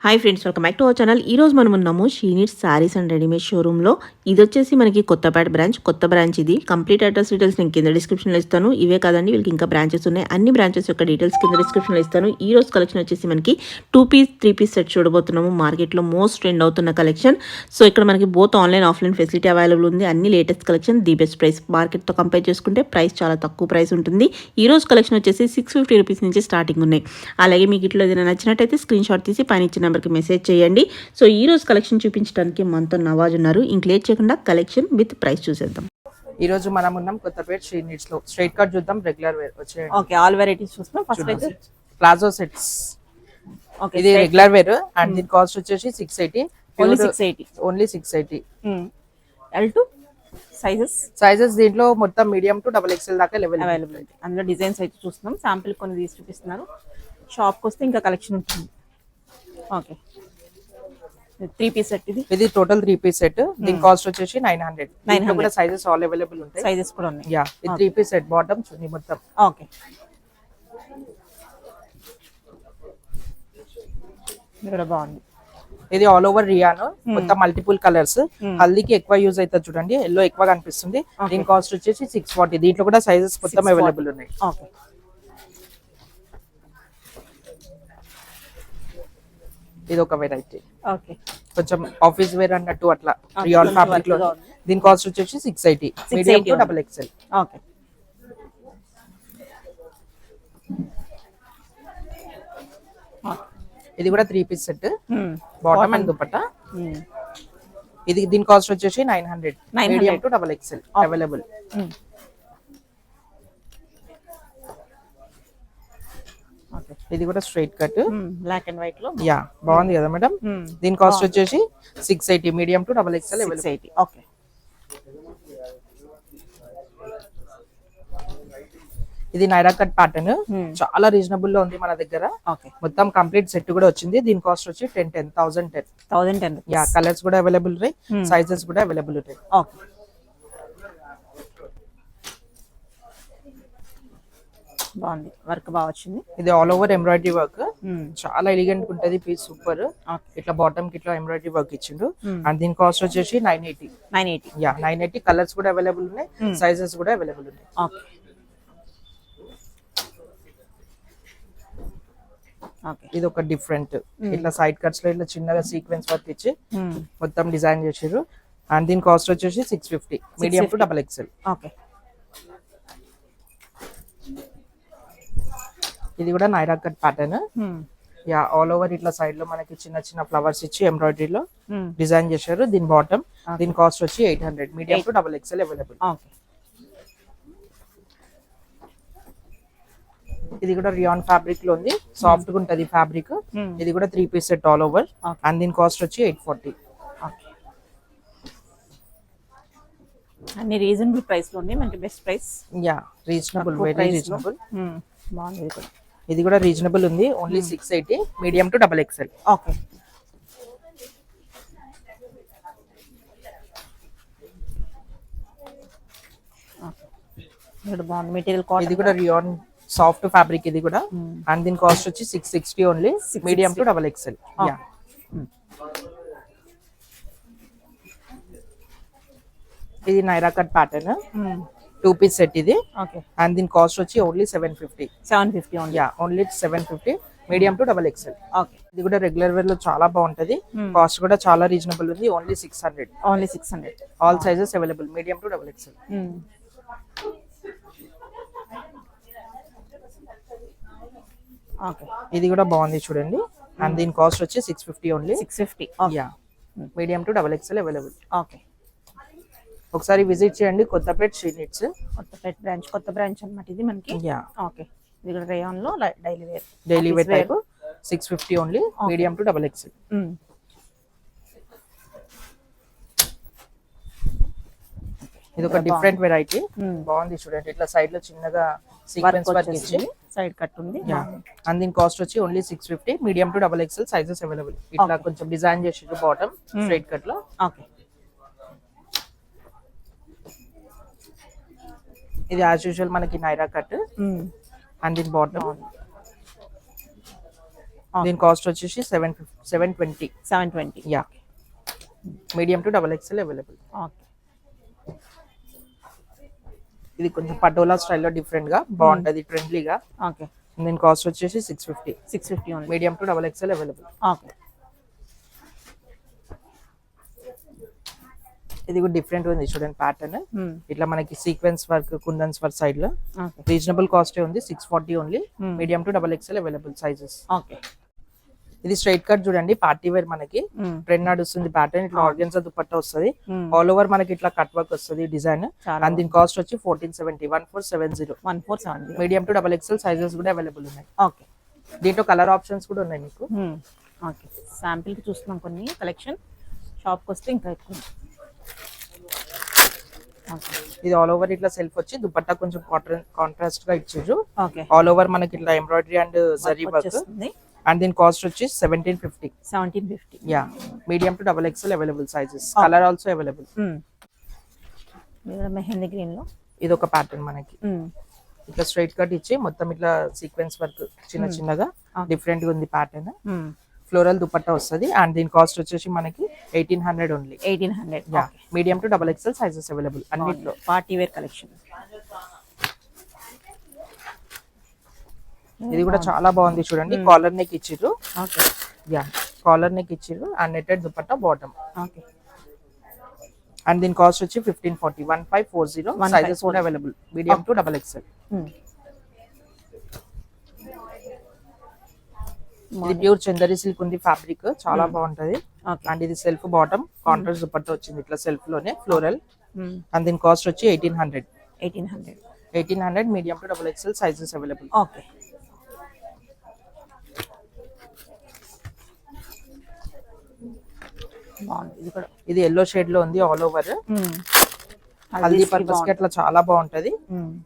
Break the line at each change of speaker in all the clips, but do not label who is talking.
Hi friends, welcome back to our channel. ఈ రోజు మనం ఉన్నాము she needs saris and readymade షోరూంలో. ఇది వచ్చేసి మనకి కొత్తపేట బ్రాంచ్. కొత్త బ్రాంచ్ ఇది. కంప్లీట్ అడ్రస్ డీటెయిల్స్ నేను కింద డిస్క్రిప్షన్లో ఇస్తాను. ఇవే కాదండి, వీళ్ళకి ఇంకా బ్రాంచెస్ ఉన్నాయి. అన్ని బ్రాంచెస్ యొక్క డీటెయిల్స్ కింద డిస్క్రిప్షన్లో ఇస్తాను. ఈ రోజు కలెక్షన్ వచ్చేసి మనకి 2-piece 3-piece సెట్ చూడబోతున్నాము. మార్కెట్లో మోస్ట్ ట్రెండ్ అవుతున్న కలెక్షన్. సో ఇక్కడ మనకి both online offline facility available ఉంది. అన్ని latest collection, the best price. మార్కెట్తో కంపేర్ చేసుకుంటే ప్రైస్ చాలా తక్కువ ప్రైస్ ఉంటుంది. ఈ రోజు కలెక్షన్ వచ్చేసి 650 రూపీస్ నుంచి స్టార్టింగ్ ఉన్నాయి. అలాగే మీకు ఇట్లా ఏదైనా నచ్చినట్టయితే స్క్రీన్ షాట్ తీసి పైన ఇచ్చిన నెంబర్కి మెసేజ్ చేయండి. సో ఈ రోజు కలెక్షన్ చూపించడానికి మనతో నవాజ్ ఉన్నారు. ఇంక లేట్ చేయకుండా కలెక్షన్ విత్ ప్రైస్ చూసేద్దాం.
ఈ రోజు మనం ఉన్నాం కొత్తపేట షీ నీడ్స్ లో. స్ట్రైట్ కట్ చూద్దాం, రెగ్యులర్ వేర్ వచ్చేయండి.
ఓకే, ఆల్ వెరైటీస్ చూస్తాం. ఫస్ట్ అయితే
ప్లాజో సెట్స్.
ఓకే,
ఇది రెగ్యులర్ వేర్ అండ్ దీని కాస్ట్ వచ్చేసి 680.
Only 680.
Only 680.
L2 sizes
sizes దీంట్లో మొత్తం మీడియం టు XXL దాకా
అవైలబిలిటీ. అందులో డిజైన్స్ అయితే చూస్తున్నాం. శాంపిల్ కొన్ని తీసి చూపిస్తున్నారు. షాప్కి వస్తే ఇంకా కలెక్షన్ ఉంటుంది. Okay, 3-piece set.
ఇది టోటల్ 3-piece సెట్. దీని కాస్ట్ వచ్చేసి 900. కూడా సైజెస్ ఆల్ అవైలబుల్ ఉంటాయి.
సైజెస్ కూడా ఉన్నాయి.
యా, ఇది 3-piece సెట్. బాటమ్ చున్నీ మొత్తం.
ఓకే, ఇది కూడా బాగుంది.
ఇది ఆల్ ఓవర్ రియాన్, మొత్తం మల్టిపుల్ కలర్స్. హల్దీకి ఎక్కువ యూజ్ అవుతుంది చూడండి. ఎల్లో ఎక్కువ కనిపిస్తుంది. దీని కాస్ట్ వచ్చేసి 640. దీంట్లో కూడా సైజెస్ మొత్తం అవైలబుల్ ఉన్నాయి.
ఓకే,
ఇది ఒక వెరైటీ.
ఓకే,
కొంచెం ఆఫీస్ వేర్ అన్నట్టు అట్లా రియాన్ ఫ్యాబ్రిక్ లో. దీని కాస్ట్ వచ్చేసి 680. Medium to XXL.
ఓకే,
ఇది కూడా 3-piece set. Bottom and dupatta. ఇది దీని కాస్ట్ వచ్చేసి 900. Medium to XXL available. ఇది కూడా straight cut,
black and white లో.
యా, బాగుంది కదా మేడం. దీని కాస్ట్ వచ్చేసి 680. Medium to XXL available.
Okay,
ఇది నైరా కట్ ప్యాటర్న్. చాలా రీజనబుల్ లో ఉంది మన దగ్గర. మొత్తం కంప్లీట్ సెట్ కూడా వచ్చింది. దీని కాస్ట్ వచ్చి 10,010. యా, కలర్స్ కూడా అవైలబుల్ ఉన్నాయి. సైజెస్ కూడా అవైలబుల్ ఉంటాయి.
ఓకే, బాగుంది. వర్క్ బాగా వచ్చింది.
ఇది ఆల్ ఓవర్ ఎంబ్రాయిడరీ వర్క్. చాలా ఎలిగెంట్ ఉంటది పీస్. సూపర్. ఇట్లా బాటమ్ కి ఇట్లా ఎంబ్రాయిడరీ వర్క్ ఇచ్చిండు. అండ్ దీని కాస్ట్ వచ్చేసి 980. యా, 980. కలర్స్ కూడా అవైలబుల్ ఉన్నాయి. సైజెస్ కూడా అవైలబుల్ ఉన్నాయి. ఇది ఒక డిఫరెంట్. ఇట్లా సైడ్ కట్స్ లో ఇట్లా చిన్నగా సీక్వెన్స్ వర్క్ ఇచ్చి మొత్తం డిజైన్ చేసారు. అండ్ దీని కాస్ట్ వచ్చేసి 650. Medium to XXL.
ఓకే,
ఇది కూడా Naira cut pattern. Yeah, all over ఇట్లా సైడ్ లో మనకి చిన్న చిన్న ఫ్లవర్స్ ఇచ్చి ఎంబ్రాయిడరీలో డిజైన్ చేశారు. దీని బాటమ్. దీని కాస్ట్ వచ్చి 800. Medium to XXL available. ఇది కూడా రియాన్ ఫ్యాబ్రిక్ లో ఉంది. సాఫ్ట్ గా ఉంటది ఫ్యాబ్రిక్. ఇది కూడా 3-piece set all over. And దీని కాస్ట్ వచ్చి 840.
అన్ని రీజనబుల్ ప్రైస్ లో ఉంది. మనకి best price.
Yeah, reasonable, very reasonable.
బాగుంది.
ఇది కూడా రీజనబుల్ ఉంది. Only 680. Medium to XXL.
Okay, బాగుంది మెటీరియల్.
ఇది కూడా రియాన్ సాఫ్ట్ ఫ్యాబ్రిక్. ఇది కూడా. అండ్ దీని కాస్ట్ వచ్చి 660 only. Medium to XXL. Yeah, ఇది Naira cut pattern. 2-piece set ఇది. అండ్ దీని కాస్ట్ వచ్చి only 750. Yeah, only 750. Medium to XXL. ఇది కూడా రెగ్యులర్ వేర్ లో చాలా బాగుంటది. కాస్ట్ కూడా చాలా రీజనబుల్ ఉంది. Only 600. All sizes available. Medium to XXL. ఇది కూడా బాగుంది చూడండి. అండ్ దీని కాస్ట్ వచ్చి 650 only.
650.
Yeah, medium to XXL available.
Okay,
ఒకసారి విజిట్ చేయండి కొత్తపేట షీ నీడ్స్.
కొత్త బ్రాంచ్ అన్నమాట ఇది మనకి.
Yeah,
okay. ఇది కూడా రేయాన్ లో
daily wear type. 650 only. Medium to XXL. ఇది ఒక డిఫరెంట్ వెరైటీ. బాగుంది చూడండి. ఇట్లా సైడ్ లో చిన్నగా సీక్వెన్స్ వర్క్ ఇచ్చి
సైడ్ కట్ ఉంది.
అండ్ దీని కాస్ట్ వచ్చి only 650. Medium to XXL. Sizes available. ఇట్లా కొంచెం డిజైన్ చేసి బాటమ్ స్ట్రైట్ కట్ లో.
ఓకే,
ఇది యాజ్ యూజువల్ మనకి నైరా కట్. అండ్ దీని బాటమ్ దీని కాస్ట్ వచ్చేసి 720.
720.
Yeah, medium to double XL available.
Okay.
ఇది కొంచెం పటోలా స్టైల్లో డిఫరెంట్ గా బాగుంటది, ట్రెండ్లీగా.
ఓకే.
దీని కాస్ట్ వచ్చేసి 650.
650 only.
Medium to double XL available.
Okay.
ఇది కూడా డిఫరెంట్ ఉంది చూడండి ప్యాటర్న్. ఇట్లా మనకి సీక్వెన్స్ వర్క్, కుందన్స్ వర్క్ సైడ్ లో
ఓకే.
రీజనబుల్ కాస్ట్ ఉంది, 640 only. Medium to double XL available sizes.
Okay.
ఇది స్ట్రైట్ కట్ చూడండి, పార్టీ వేర్ మనకి ట్రెండ్ నడుస్తుంది ప్యాటర్న్. ఇట్లా ఆర్గెన్జా దుపట్టా వస్తుంది, ఆల్ ఓవర్ మనకి ఇట్లా కట్ వర్క్ వస్తుంది డిజైన్. అండ్ దీని కాస్ట్ వచ్చి 1470. 1470.
1470.
Medium to double XL sizes కూడా అవైలబుల్ ఉన్నాయి.
ఓకే.
దీంట్లో కలర్ ఆప్షన్స్ కూడా ఉన్నాయి మీకు.
ఓకే. శాంపిల్ కి చూస్తున్నాం కొన్ని కలెక్షన్, షాప్ కి వస్తే ఇంకా ఎక్కువ.
ఇది ఆల్ ఓవర్ ఇట్లా సెల్ఫ్ వచ్చి దుపట్టా కొంచెం కాంట్రాస్ట్ గా ఇచ్చారు.
ఓకే.
ఆల్ ఓవర్ మనకి ఇట్లా embroidery and zari work. And దీని కాస్ట్ వచ్చి 1750.
1750.
Yeah, medium to double XL available sizes. Colour also available.
Mehndi green లో
ఇది ఒక ప్యాటర్న్ మనకి ఇట్లా స్ట్రైట్ కట్ ఇచ్చి మొత్తం ఇట్లా సీక్వెన్స్ వర్క్ చిన్న చిన్నగా డిఫరెంట్ గా ఉంది ప్యాటర్న్. ఫ్లోరల్ దుపట్టా వస్తుంది. అండ్ దీని కాస్ట్ వచ్చేసి మనకి 1800 only.
1800.
Yeah, medium to double XL sizes available అన్నిట్లో.
Party wear collection.
ఇది కూడా చాలా బాగుంది చూడండి, కాలర్ నెక్ ఇచ్చిర్రు.
ఓకే.
యా, కాలర్ నెక్ ఇచ్చిర్రు and netted dupatta bottom.
Okay.
And దీని కాస్ట్ వచ్చి 1540. 1540 సైజెస్ కూడా available, medium to double XL. ఇది ప్యూర్ చందరి సిల్క్ ఉంది ఫ్యాబ్రిక్, చాలా బాగుంటది. అండ్ ఇది సెల్ఫ్ బాటమ్ కాంట్రాస్ట్ దుపట్టా వచ్చింది ఇట్లా సెల్ఫ్ లోనే ఫ్లోరల్. అండ్ దీని కాస్ట్ వచ్చి 1800. 1800 medium to double XL sizes available.
Okay.
ఇది ఎల్లో షేడ్ లో ఉంది ఆల్ ఓవర్. హల్దీ పర్పస్ కి అట్లా చాలా బాగుంటది.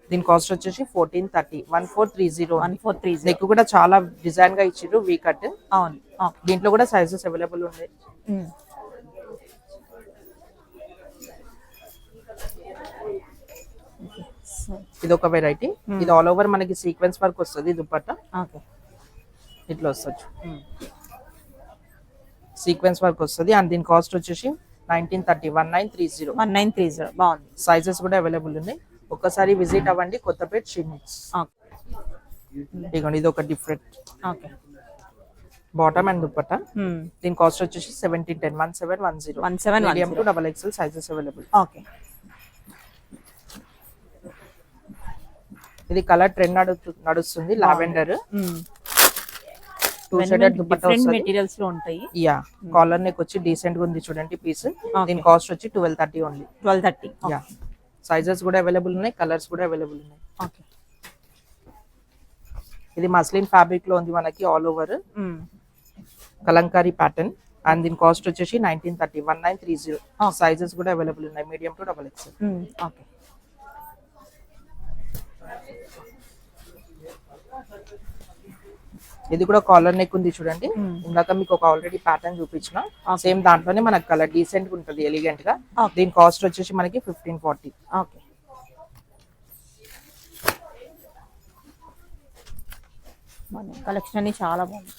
దీని కాస్ట్ వచ్చేసి 1430. 1430. నెక్ కూడా చాలా డిజైన్ గా ఇచ్చిర్రు, వీ కట్.
అవును.
దీంట్లో కూడా సైజెస్ అవైలబుల్ ఉన్నాయి. ఇది ఒక వెరైటీ. ఇది ఆల్ ఓవర్ మనకి సీక్వెన్స్ వర్క్ వస్తుంది దుపట్టా.
ఓకే.
ఇట్లా వస్తుంది, సీక్వెన్స్ వర్క్ వస్తుంది. అండ్ దీని కాస్ట్ వచ్చేసి 1930. 1930.
1930. బాగుంది.
సైజెస్ కూడా అవైలబుల్ ఉన్నాయి. ఒక్కసారి విజిట్ అవ్వండి కొత్తపేట షీనిట్స్. ఇదిగోండి, ఇది ఒక different.
Okay.
Bottom and dupatta. దీని కాస్ట్ వచ్చేసి 1710. 1710. Medium to double XL sizes available.
Okay.
ఇది కలర్ ట్రెండ్ నడుస్తుంది, లావెండర్. టూ షేడెడ్ దుపట్టా వస్తుంది.
మెటీరియల్స్ లో ఉంటాయి.
యా, కాలర్ నెక్ వచ్చి డీసెంట్ గా ఉంది చూడండి పీస్. దీని కాస్ట్ వచ్చి 1230 ఓన్లీ.
1230.
యా, సైజెస్ కూడా అవైలబుల్ ఉన్నాయి, కలర్స్ కూడా అవైలబుల్ ఉన్నాయి.
ఓకే.
ఇది మస్లిన్ ఫ్యాబ్రిక్ లో ఉంది మనకి all over Kalamkari pattern. And దీని కాస్ట్ వచ్చేసి 1930. 1930. సైజెస్ కూడా అవైలబుల్ ఉన్నాయి, medium to double XL.
Okay.
ఇది కూడా కాలర్ నెక్ ఉంది చూడండి. ఇందాక మీకు ఒక ఆల్రెడీ ప్యాటర్న్ చూపించిన సేమ్ దాంట్లోనే మనకి కలర్ డీసెంట్ గా ఉంటుంది, ఎలిగెంట్ గా. దీని కాస్ట్ వచ్చేసి మనకి 1540.
ఓకే. కలెక్షన్ అన్ని చాలా బాగుంది.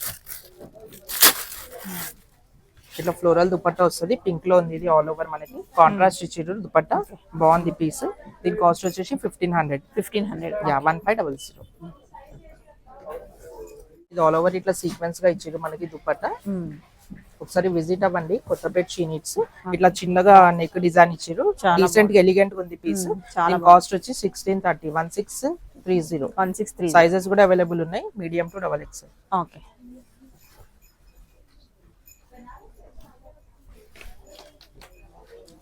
ఇట్లా ఫ్లోరల్ దుపట్టా వస్తుంది, పింక్ లో ఉంది. ఇది ఆల్ ఓవర్ మనకి కాంట్రాస్ట్ ఇచ్చిర్రు దుపట్టా, బాగుంది పీస్. దీని కాస్ట్ వచ్చేసి 1500.
1500.
యా, 1500. ఇది ఆల్ ఓవర్ ఇట్లా సీక్వెన్స్ గా ఇచ్చిర్రు మనకి దుపట్టా. ఒకసారి విజిట్ అవ్వండి కొత్తపేట షీనిట్స్. ఇట్లా చిన్నగా నెక్ డిజైన్ ఇచ్చిర్రు, డీసెంట్ గా ఎలిగెంట్ గా ఉంది పీస్. దీని కాస్ట్ వచ్చి 1630. 1630.
1630.
సైజెస్ కూడా అవైలబుల్ ఉన్నాయి, medium to double XL.
Okay.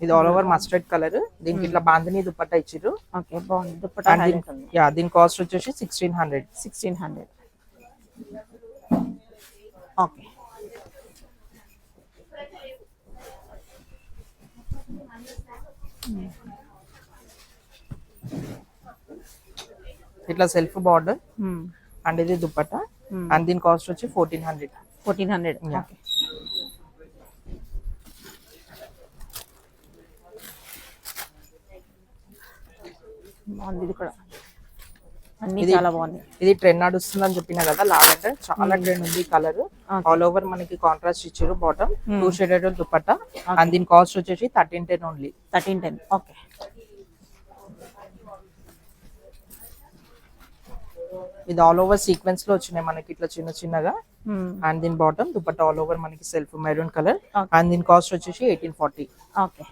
ఇది ఆల్ ఓవర్ మస్టర్డ్ కలర్. దీనికి ఇట్లా బాందిని దుపట్టా ఇచ్చిర్రు.
ఓకే, బాగుంది దుపట్టా.
యా, దీని కాస్ట్ వచ్చేసి 1600.
1600. ఓకే.
ఇట్లా సెల్ఫ్ బార్డర్ అండ్ ఇది దుపట్టా. అండ్ దీని కాస్ట్ వచ్చి 1400.
1400. ఓకే. బాగుంది ఇది కూడా. అన్ని
ఇది
చాలా బాగున్నాయి.
ఇది ట్రెండ్ నడుస్తుందని చెప్పిన కదా, లావెండర్ చాలా ట్రెండ్ ఉంది. కలర్ ఆల్ ఓవర్ మనకి కాంట్రాస్ట్ ఇచ్చారు. బాటమ్ 2 షేడెడ్ దుపట్టా అండ్ దీని కాస్ట్ వచ్చేసి 1310 ఓన్లీ.
1310. ఓకే.
ఇది ఆల్ ఓవర్ సీక్వెన్స్ లో వచ్చినాయి మనకి ఇట్లా చిన్న చిన్నగా. అండ్ దీని బాటమ్ దుపట్టా ఆల్ ఓవర్ మనకి సెల్ఫ్ మెరూన్ కలర్ అండ్ దీని కాస్ట్ వచ్చేసి 1840.
ఓకే.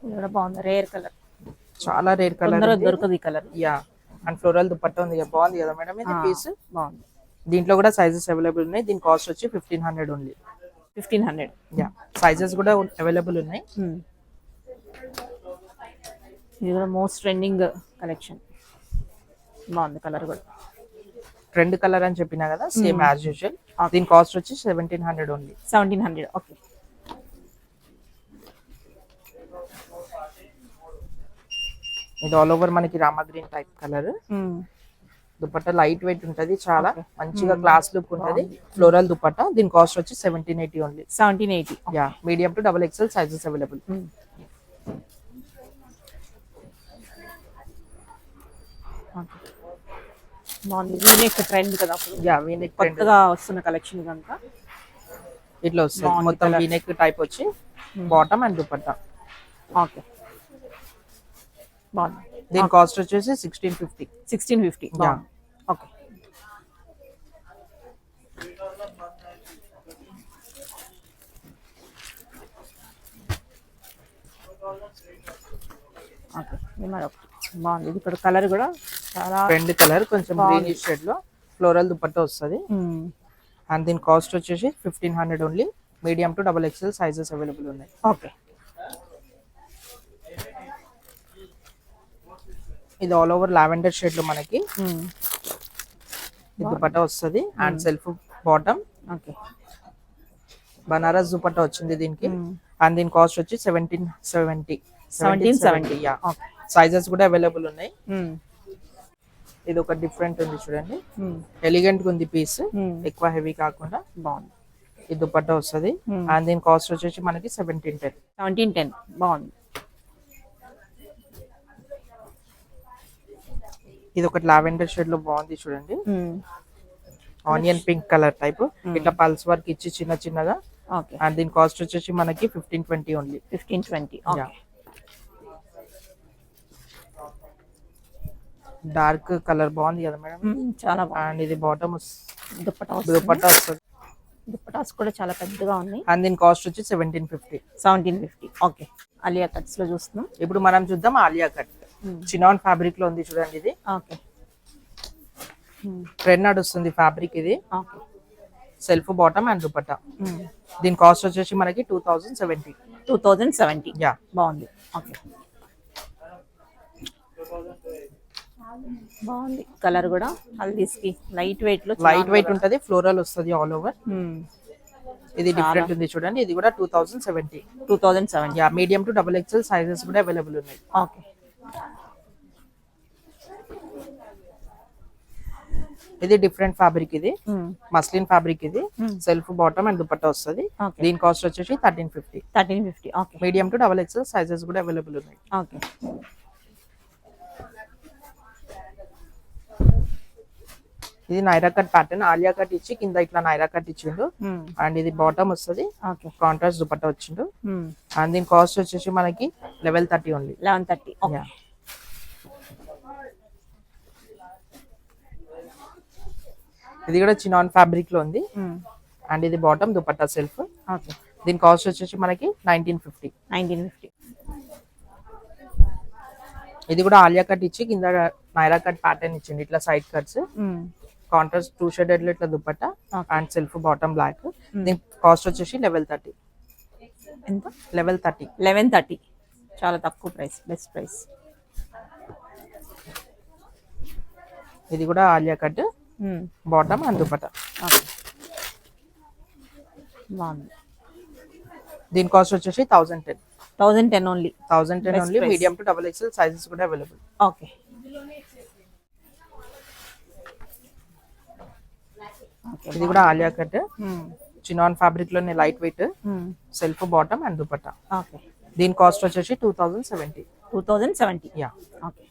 ఇది కూడా బాగుంది, రేర్ కలర్,
చాలా రేర్ కలర్,
తొందరగా దొరకదు ఈ colour.
Yeah and floral dupatta ఉంది, బాగుంది కదా మేడం ఇది పీస్.
బాగుంది.
దీంట్లో కూడా సైజెస్ అవైలబుల్ ఉన్నాయి. దీని కాస్ట్ వచ్చి 1500 ఓన్లీ.
1500.
యా సైజెస్ కూడా అవైలబుల్ ఉన్నాయి.
ఇది కూడా మోస్ట్ ట్రెండింగ్ కలెక్షన్. బాగుంది కలర్ కూడా.
ట్రెండ్ కలర్ అని చెప్పినా కదా, సేమ్ యాజ్ యూజువల్. దీని కాస్ట్ వచ్చి 1700 ఓన్లీ.
1700. ఓకే.
ఇది ఆల్ ఓవర్ మనకి Rama green type colour. Dupatta light weight ఉంటది, చాలా మంచిగా క్లాస్ లుక్ ఉంటది. ఫ్లోరల్ దుపట్టా. దీని కాస్ట్ వచ్చి 1780 only.
1780.
Yeah medium to double XL sizes available.
బాగుంది. వీనెక్ ట్రెండ్ కదా అప్పుడు.
యా వీనెక్
కొత్తగా వస్తున్న కలెక్షన్ ఇదంతా.
ఇట్లా వస్తుంది మొత్తం వీనెక్ టైప్ వచ్చి బాటమ్ అండ్ దుపట్టా.
ఓకే. బాగుంది.
దీని కాస్ట్ వచ్చేసి 1650.
1650. ఓకే. ఓకే. బాగుంది. ఇది ఇక్కడ కలర్ కూడా చాలా
ట్రెండ్ కలర్, కొంచెం గ్రీనిష్ షేడ్ లో ఫ్లోరల్ దుపట్టా వస్తుంది. అండ్ దీని కాస్ట్ వచ్చేసి 1500 only. Medium to double XL sizes available ఉన్నాయి.
ఓకే.
ఇది ఆల్ ఓవర్ లావెండర్ షేడ్ లో మనకి దుపట్టా వస్తుంది and self bottom.
Okay.
Banaras dupatta వచ్చింది దీనికి. అండ్ దీని కాస్ట్ వచ్చి 1770.
1770.
యా సైజెస్ కూడా అవైలబుల్ ఉన్నాయి. ఇది ఒక డిఫరెంట్ ఉంది చూడండి, ఎలిగెంట్ ఉంది పీస్, ఎక్కువ హెవీ కాకుండా
బాగుంది.
ఈ దుపట్టా వస్తుంది అండ్ దీని కాస్ట్ వచ్చేసి మనకి 1710.
1710. బాగుంది.
ఇది ఒకటి లావెండర్ షేడ్ లో బాగుంది చూడండి, ఆనియన్ పింక్ కలర్ టైప్. ఇట్లా పల్స్ వర్క్ ఇచ్చి చిన్న చిన్నగా.
ఓకే.
అండ్ దీని కాస్ట్ వచ్చేసి మనకి 1520 ఓన్లీ.
1520. ఓకే.
డార్క్ కలర్ బాగుంది కదా మేడం.
చాలా బాగుంది.
అండ్ ఇది బాటమ్
దుపట్టా
దుపట్టా వస్తుంది.
దుపట్టాస్ కూడా చాలా పెద్దగా ఉన్నాయి.
అండ్ దీని కాస్ట్ వచ్చి 1750.
1750. ఓకే. ఆలియా కట్స్ లో చూస్తున్నాం.
ఇప్పుడు మనం చూద్దాం ఆలియా కట్. చినాన్ ఫ్యాబ్రిక్ లో ఉంది చూడండి ఇది.
ఓకే.
ట్రెండ్ నడుస్తుంది ఫ్యాబ్రిక్ ఇది.
Okay.
Self bottom and dupatta. దీని కాస్ట్ వచ్చేసి మనకి 2070.
2070.
యా
బాగుంది. ఓకే. బాగుంది కలర్ కూడా. హల్దీస్ కి లైట్ వెయిట్ లో,
లైట్ వెయిట్ ఉంటది, ఫ్లోరల్ వస్తుంది ఆల్ ఓవర్. ఇది డిఫరెంట్ ఉంది చూడండి, ఇది కూడా 2070.
2070.
Yeah medium to double XL sizes కూడా అవైలబుల్ ఉన్నాయి.
ఓకే.
ఇది డిఫరెంట్ ఫ్యాబ్రిక్, ఇది మస్లిన్ ఫ్యాబ్రిక్. ఇది సెల్ఫ్ బాటమ్ అండ్ దుపట్టా వస్తుంది. దీని కాస్ట్ వచ్చేసి 1350.
1350. Okay.
Medium to double XL sizes కూడా అవైలబుల్ ఉన్నాయి.
ఓకే.
ఇది Naira cut pattern, Alia cut ఇచ్చి కింద ఇట్లా నైరా కట్ ఇచ్చిండు. అండ్ ఇది బాటమ్ వస్తుంది,
ఓకే.
కాంట్రాస్ట్ దుపట్టా వచ్చిండు. అండ్ దీని కాస్ట్ వచ్చేసి మనకి 1130 ఓన్లీ.
1130. ఓకే.
ఇది కూడా చినాన్ ఫ్యాబ్రిక్ లో ఉంది. అండ్ ఇది బాటమ్ దుపట్టా సెల్ఫ్.
ఓకే.
దీని కాస్ట్ వచ్చేసి మనకి 1950.
1950.
ఇది కూడా ఆలియా కట్ ఇచ్చి కింద నైరా కట్ ప్యాటర్న్ ఇచ్చింది, ఇట్లా సైడ్ కట్స్. కాంట్రాస్ట్ 2 షేడెడ్ లో ఇట్లా dupatta and self bottom black. దీని కాస్ట్ వచ్చేసి 1130.
ఎంత?
1130.
1130. చాలా తక్కువ ప్రైస్, బెస్ట్ ప్రైస్.
ఇది కూడా Alia cut, bottom and dupatta.
బాగుంది.
దీని కాస్ట్ వచ్చేసి 1010.
1010 only.
1010 only. Medium to double XL sizes కూడా అవైలబుల్.
ఓకే.
ఇది కూడా ఆలియా కట్, చినాన్ ఫ్యాబ్రిక్ లోనే light weight, self bottom and dupatta.
Okay.
దీని కాస్ట్ వచ్చేసి 2070.
2070.
Yeah
okay.